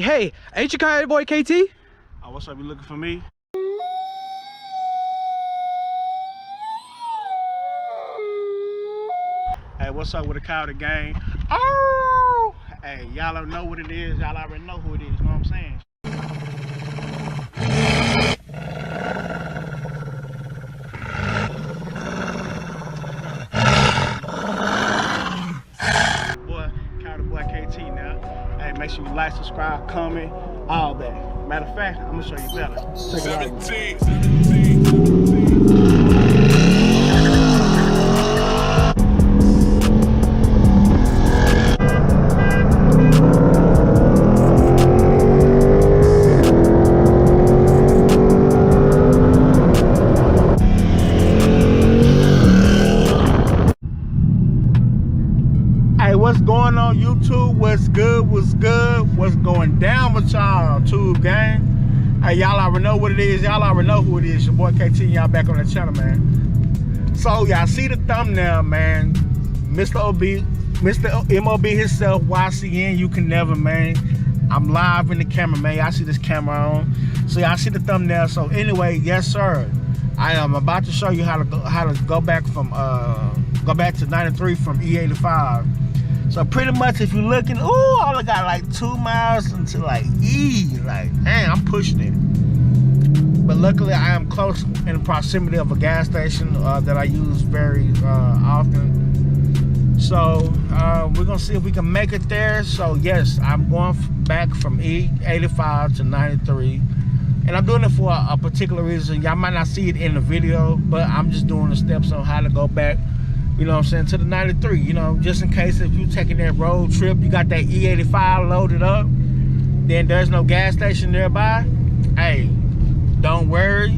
Hey, ain't you Coyote boy KT? Oh, what's up? You looking for me? Hey, what's up with the Coyote gang? Oh! Hey, y'all don't know what it is. Y'all already know who it is. You know what I'm saying? Boy, Coyote boy KT now. Hey, make sure you like, subscribe, comment, all that. Matter of fact, I'm gonna show you better. Check it out. 17. Hey, what's going on YouTube? What's good? What's good? What's going down with y'all, Tube gang? Hey, y'all already know what it is. Y'all already know who it is. Your boy KT, y'all back on the channel, man. So y'all see the thumbnail, man. Mr. MOB himself, YCN, you can never, man. I'm live in the camera, man. Y'all see this camera on. So y'all see the thumbnail. So anyway, yes sir. I am about to show you how to go back to 93 from E85. So pretty much if you're looking, ooh, I only got like 2 miles until like E. Like, man, I'm pushing it. But luckily I am close in proximity of a gas station that I use very often. So we're gonna see if we can make it there. So yes, I'm going back from E85 to 93. And I'm doing it for a particular reason. Y'all might not see it in the video, but I'm just doing the steps on how to go back, you know what I'm saying, to the 93. You know, just in case if you taking that road trip, you got that E85 loaded up, then there's no gas station nearby. Hey, don't worry.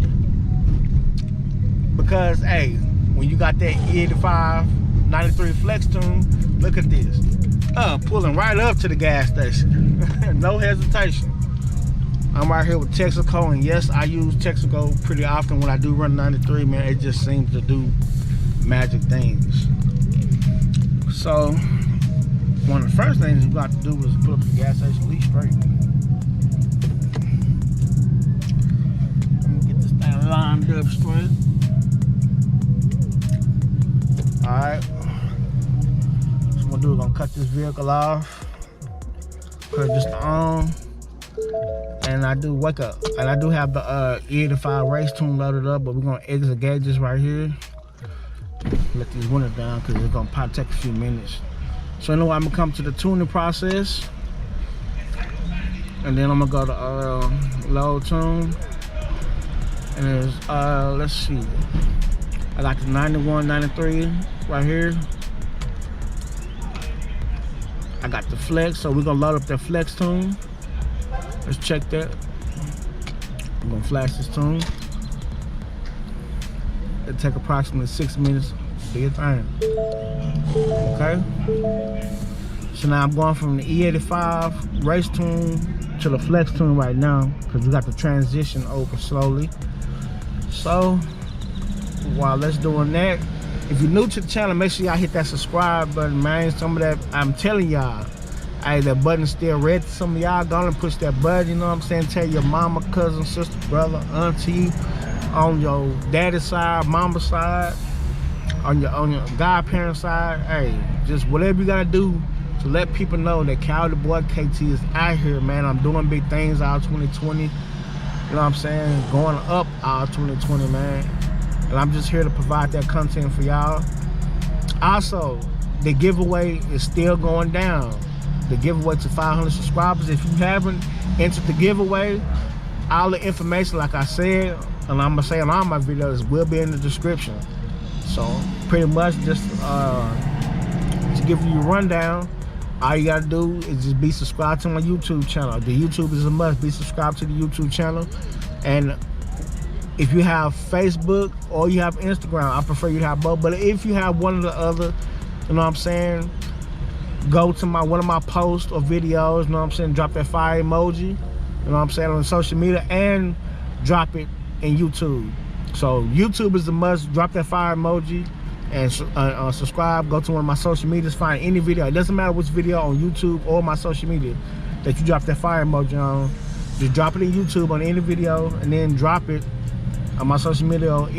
Because, hey, when you got that E85 93 Flex Tune, look at this. Pulling right up to the gas station. No hesitation. I'm right here with Texaco, and yes, I use Texaco pretty often when I do run 93, man. It just seems to do magic things. So, one of the first things you got to do is put up the gas station lease straight. Let me get this thing lined up straight. Alright. So, what I'm gonna do is gonna cut this vehicle off, put it just on. And I do wake up, and I do have the E85 race tune loaded up, but we're gonna exit gauges right here. Let these windows down because it's gonna probably take a few minutes. So anyway, I'm gonna come to the tuning process, and then I'm gonna go to load tune. And there's let's see, I got the 91, 93 right here. I got the flex, so we're gonna load up that flex tune. Let's check that. I'm gonna flash this tune. It'll take approximately 6 minutes to do your thing. Okay? So now I'm going from the E85 race tune to the flex tune right now, because we got the transition over slowly. So while that's doing that, if you're new to the channel, make sure y'all hit that subscribe button, man. Some of that, I'm telling y'all, hey, that button's still red. Some of y'all gonna push that button, you know what I'm saying? Tell your mama, cousin, sister, brother, auntie, on your daddy's side, mama's side, on your godparent side. Hey, just whatever you gotta do to let people know that Coyote boy KT is out here, man. I'm doing big things all 2020. You know what I'm saying? Going up all 2020, man. And I'm just here to provide that content for y'all. Also, the giveaway is still going down. The giveaway to 500 subscribers. If you haven't entered the giveaway, all the information, like I said, and I'm gonna say in all my videos, will be in the description. So pretty much just to give you a rundown, all you gotta do is just be subscribed to my YouTube channel. The YouTube is a must. Be subscribed to the YouTube channel. And if you have Facebook or you have Instagram, I prefer you to have both. But if you have one or the other, you know what I'm saying, go to one of my posts or videos, you know what I'm saying, drop that fire emoji, you know what I'm saying, on social media, and drop it in YouTube. So YouTube is the must. Drop that fire emoji and subscribe. Go to one of my social medias, find any video. It doesn't matter which video on YouTube or my social media. that you drop that fire emoji on. Just drop it in YouTube on any video, and then drop it on my social media on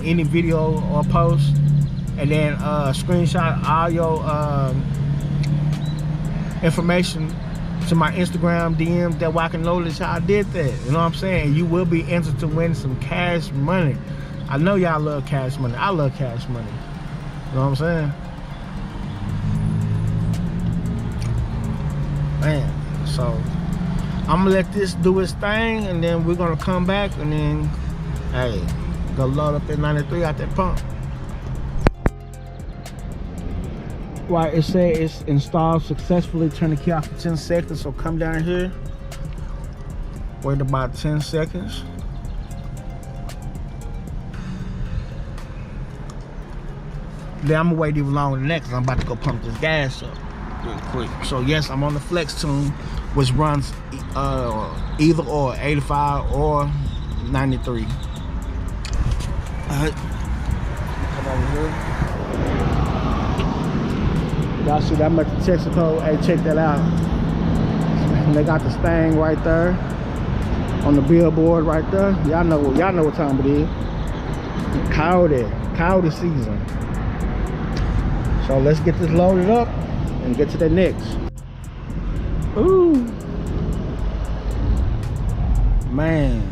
any video or post, and then screenshot all your information to my Instagram DM, that way I can know that y'all did that. You know what I'm saying? You will be entered to win some cash money. I know y'all love cash money. I love cash money. You know what I'm saying? Man, so I'm gonna let this do its thing, and then we're gonna come back and then, hey, go load up that 93 out that pump. Right, it said it's installed successfully. Turn the key off for 10 seconds. So come down here, wait about 10 seconds. Then I'm gonna wait even longer than that, because I'm about to go pump this gas up real quick. So yes, I'm on the Flex Tune, which runs either or 85 or 93. Alright, come over here. Y'all see that much Texas code? Hey, check that out. They got the Mustang right there on the billboard right there. Y'all know what time it is. Coyote season. So let's get this loaded up and get to the next. Ooh, man.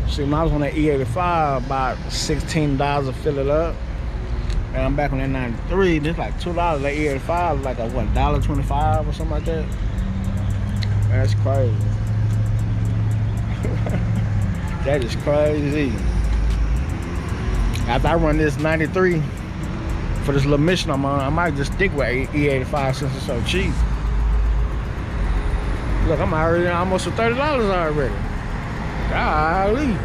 See, when I was on that E85, about $16 to fill it up. And I'm back on that 93. This like $2. That E85 like a what, $1.25 or something like that. That's crazy. That is crazy. After I run this 93 for this little mission I'm on, I might just stick with E85 since it's so cheap. Look, I'm already almost at $30 already. Golly.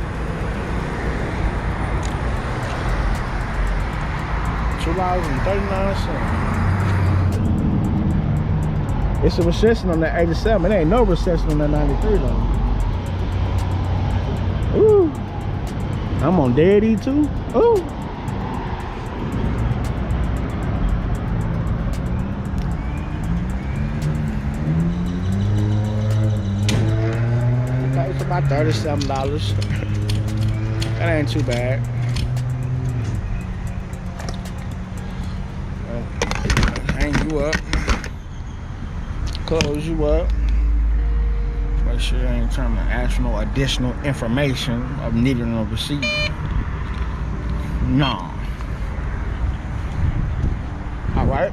$2.39. It's a recession on that 87. It ain't no recession on that 93 though. Ooh. I'm on dead E2. Ooh. Okay, it's about $37. That ain't too bad. Hang you up, close you up, make sure you ain't trying to ask no additional information of needing a receipt. No. All right.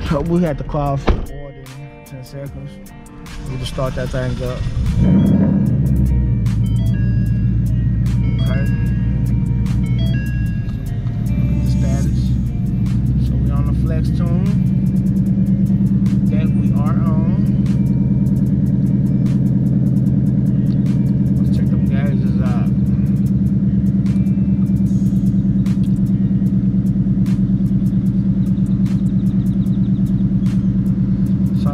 So we had to call for the order in 10 seconds. We just start that thing up. Okay. Flex Tune that we are on. Let's check them gauges out. So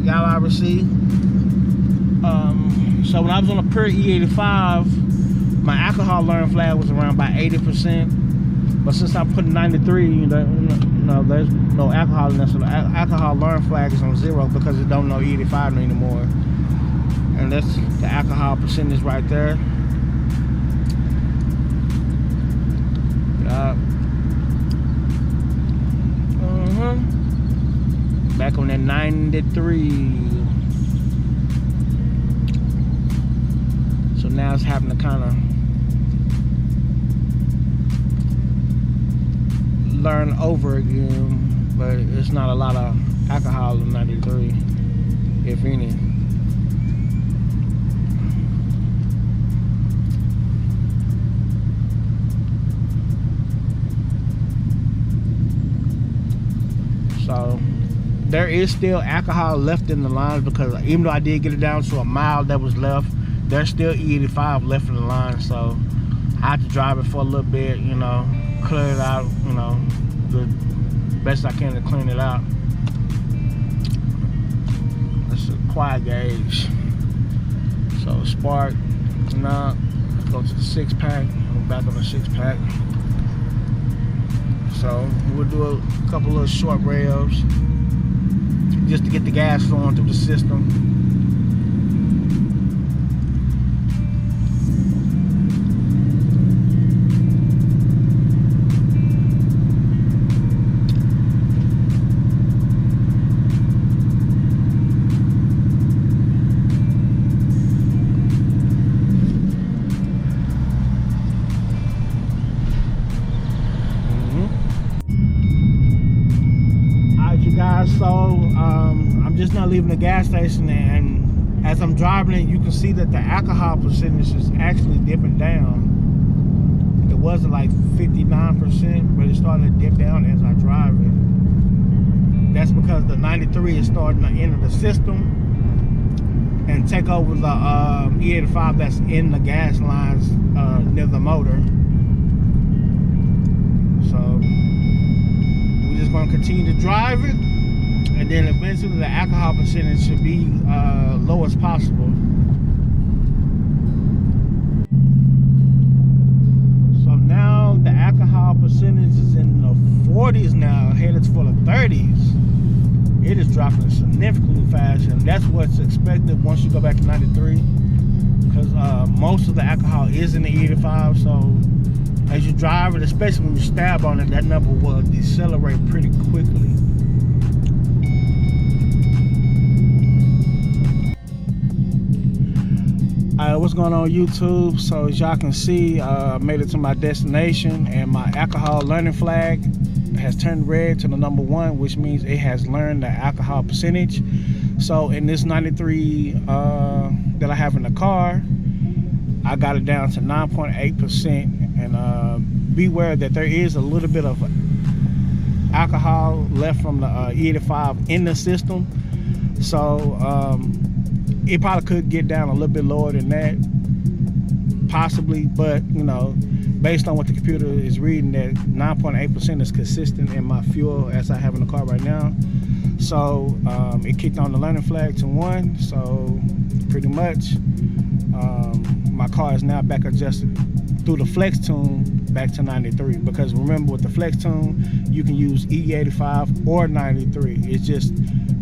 y'all already see. So when I was on a pure E85, my alcohol learn flag was around about 80%. But since I put 93, you know, there's no alcohol in there, so the alcohol learn flag is on 0 because it don't know E85 anymore. And that's the alcohol percentage right there. Back on that 93. So now it's having to kind of learn over again, but it's not a lot of alcohol in 93, if any. So there is still alcohol left in the lines, because even though I did get it down to a mile that was left, there's still E85 left in the line. So I had to drive it for a little bit, you know, clear it out, you know, the best I can to clean it out. That's a quiet gauge. So spark, now go to the 6-pack. I'm back on the 6-pack. So we'll do a couple of short revs. just to get the gas flowing through the system. So I'm just now leaving the gas station, and as I'm driving it, you can see that the alcohol percentage is actually dipping down. It wasn't like 59%, but it's starting to dip down as I drive it. That's because the 93 is starting to enter the system and take over the E85 that's in the gas lines near the motor. So we're just going to continue to drive it. And then eventually the alcohol percentage should be low as possible. So now the alcohol percentage is in the 40s now, headed for the 30s. It is dropping significantly fast, and that's what's expected once you go back to 93, because most of the alcohol is in the 85. So as you drive it, especially when you stab on it, that number will decelerate pretty quickly. What's going on YouTube? So as y'all can see, I made it to my destination, and my alcohol learning flag has turned red to the number 1, which means it has learned the alcohol percentage. So in this 93 that I have in the car, I got it down to 9.8%, and beware that there is a little bit of alcohol left from the E85 in the system. So it probably could get down a little bit lower than that, possibly, but you know, based on what the computer is reading, that 9.8% is consistent in my fuel as I have in the car right now. So it kicked on the learning flag to 1. So pretty much my car is now back adjusted through the flex tune back to 93, because remember, with the flex tune you can use E85 or 93. It's just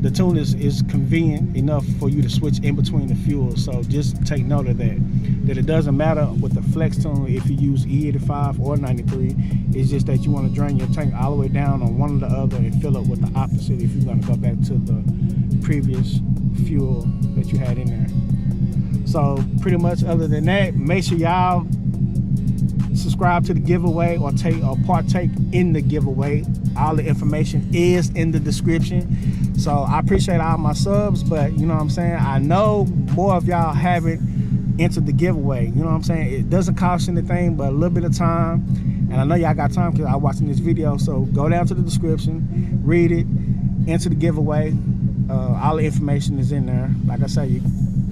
the tune is convenient enough for you to switch in between the fuels. So just take note of that it doesn't matter with the flex tune if you use E85 or 93. It's just that you want to drain your tank all the way down on one or the other and fill up with the opposite if you're going to go back to the previous fuel that you had in there. So pretty much, other than that, make sure y'all subscribe to the giveaway or partake in the giveaway. All the information is in the description. So I appreciate all my subs, but you know what I'm saying, I know more of y'all haven't entered the giveaway. You know what I'm saying, it doesn't cost anything but a little bit of time, and I know y'all got time because I'm watching this video. So go down to the description, read it, enter the giveaway. All the information is in there. Like I say,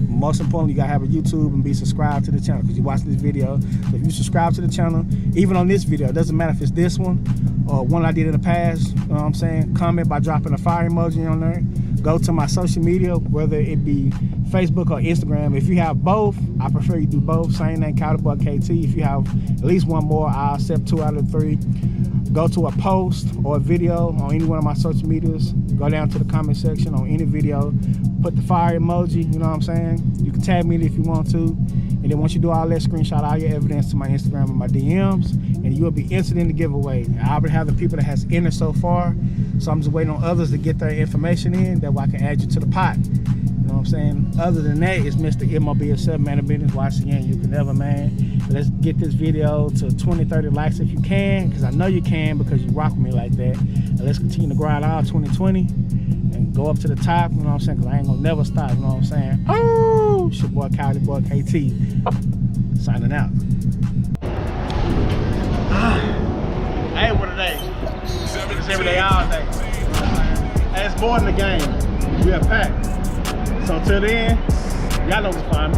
most importantly, you gotta have a YouTube and be subscribed to the channel, because you're watching this video. So if you subscribe to the channel, even on this video, it doesn't matter if it's this one or one I did in the past, you know what I'm saying, comment by dropping a fire emoji on there. Go to my social media, whether it be Facebook or Instagram. If you have both, I prefer you do both. Same name, KoyotePack KT. If you have at least one more, I'll accept 2 out of 3. Go to a post or a video on any one of my social medias. Go down to the comment section on any video. Put the fire emoji, you know what I'm saying? You can tag me if you want to. And then once you do all that, screenshot all your evidence to my Instagram and my DMs, and you'll be entered in the giveaway. I already have the people that has entered so far, so I'm just waiting on others to get their information in. That way I can add you to the pot. You know what I'm saying? Other than that, it's Mr. MLB, a 7-man of business. Once again, you can never, man. Let's get this video to 20, 30 likes if you can, because I know you can, because you rock with me like that. And let's continue to grind all 2020 and go up to the top, you know what I'm saying, because I ain't gonna never stop, you know what I'm saying? Oh, it's your boy KoyotePack KT, signing out. Hey, what a day. It's every day, all day. Hey, it's more than the game. We are packed. So till then, y'all know what's fine.